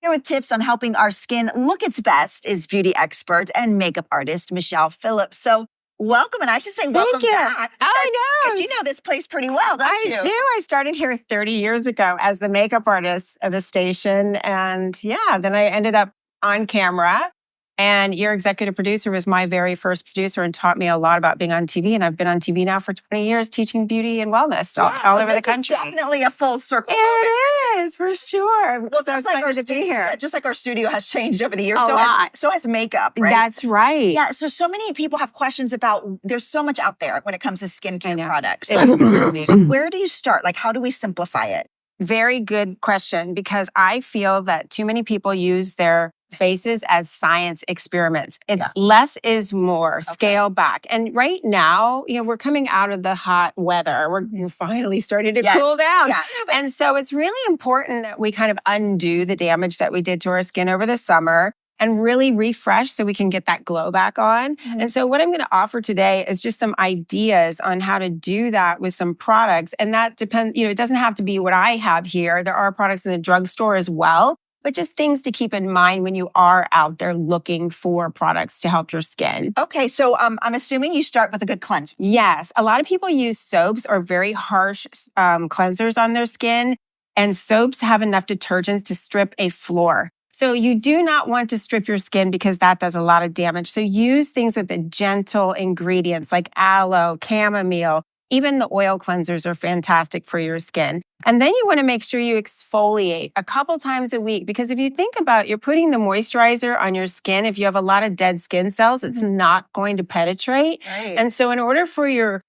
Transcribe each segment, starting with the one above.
Here with tips on helping our skin look its best is beauty expert and makeup artist Michelle Phillips. So welcome, and I should say welcome back. Oh, I know. Because you know this place pretty well, don't you? I do. I started here 30 years ago as the makeup artist of the station. And yeah, then I ended up on camera. And your executive producer was my very first producer and taught me a lot about being on TV. And I've been on TV now for 20 years teaching beauty and wellness all over the country. Definitely a full circle. It is, for sure. Well, so just like our to be here. Just like our studio has changed over the years, so has makeup, right? That's right. Yeah, so many people have questions about, there's so much out there when it comes to skincare products. So where do you start? Like, how do we simplify it? Very good question, because I feel that too many people use their faces as science experiments. It's less is more, scale back. And right now, we're coming out of the hot weather. We're finally starting to cool down. Yeah. And so it's really important that we kind of undo the damage that we did to our skin over the summer and really refresh so we can get that glow back on. Mm-hmm. And so what I'm going to offer today is just some ideas on how to do that with some products. And that depends, it doesn't have to be what I have here. There are products in the drugstore as well, but just things to keep in mind when you are out there looking for products to help your skin. Okay, so I'm assuming you start with a good cleanse. Yes, a lot of people use soaps or very harsh cleansers on their skin, and soaps have enough detergents to strip a floor. So you do not want to strip your skin because that does a lot of damage. So use things with the gentle ingredients like aloe, chamomile. Even the oil cleansers are fantastic for your skin. And then you want to make sure you exfoliate a couple times a week, because if you think about, you're putting the moisturizer on your skin. If you have a lot of dead skin cells, it's not going to penetrate. Right. And so in order for your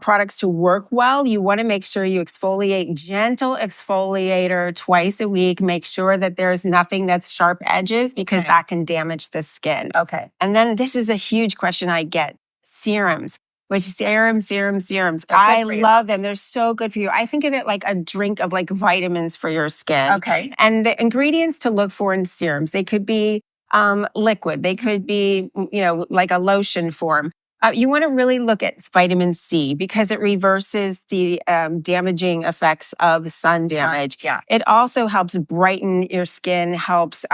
products to work well, you want to make sure you exfoliate, gentle exfoliator twice a week. Make sure that there's nothing that's sharp edges, because that can damage the skin. Okay. And then this is a huge question I get. Serums. Serums. I love them. They're so good for you. I think of it like a drink of like vitamins for your skin. Okay. And the ingredients to look for in serums, they could be liquid. They could be, like a lotion form. You want to really look at vitamin C, because it reverses the damaging effects of sun damage. Yeah. It also helps brighten your skin, helps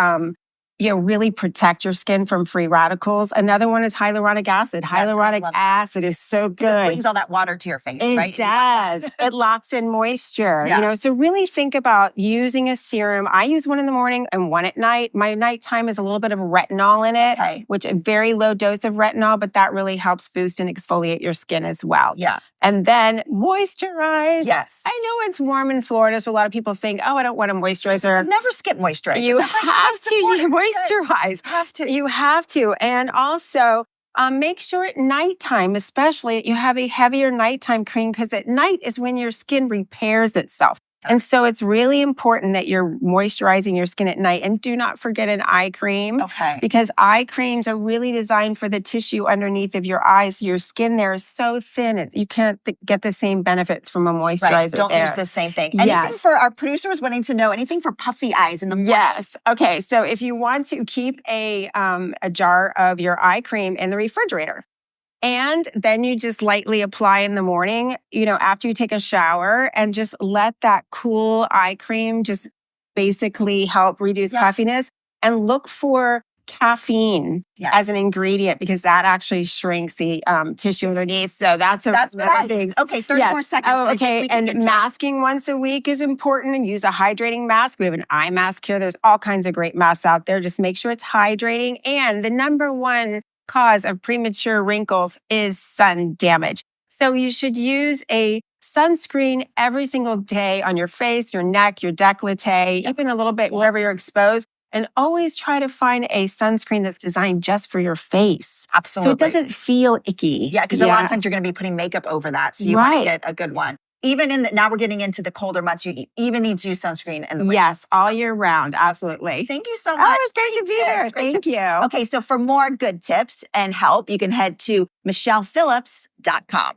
really protect your skin from free radicals. Another one is hyaluronic acid. Hyaluronic acid is so good. It brings all that water to your face, right? It does. It locks in moisture. So really think about using a serum. I use one in the morning and one at night. My nighttime is a little bit of retinol in it, which a very low dose of retinol, but that really helps boost and exfoliate your skin as well. Yeah. And then moisturize. Yes. I know it's warm in Florida, so a lot of people think, I don't want a moisturizer. Never skip moisturizer. You have to moisturize. You have to. And also, make sure at nighttime, especially, you have a heavier nighttime cream, because at night is when your skin repairs itself. And so it's really important that you're moisturizing your skin at night. And do not forget an eye cream. Okay. Because eye creams are really designed for the tissue underneath of your eyes. Your skin there is so thin, you can't get the same benefits from a moisturizer. Right. Don't use the same thing. Anything for our producers wanting to know, anything for puffy eyes in the morning? Yes. Okay. So if you want to keep a jar of your eye cream in the refrigerator, and then you just lightly apply in the morning, after you take a shower, and just let that cool eye cream just basically help reduce puffiness. And look for caffeine as an ingredient, because that actually shrinks the tissue underneath. So that's big. Okay, 30 more seconds. Oh, okay. And masking once a week is important, and use a hydrating mask. We have an eye mask here. There's all kinds of great masks out there. Just make sure it's hydrating. And the number one cause of premature wrinkles is sun damage. So you should use a sunscreen every single day on your face, your neck, your décolleté, even a little bit wherever you're exposed. And always try to find a sunscreen that's designed just for your face. Absolutely. So it doesn't feel icky. Yeah, because a lot of times you're going to be putting makeup over that. So you want to get a good one. Even now we're getting into the colder months, you even need to use sunscreen in the winter. Yes, all year round. Absolutely. Thank you so much. Oh, it's great to be here. Thank you. Okay, so for more good tips and help, you can head to michellephillips.com.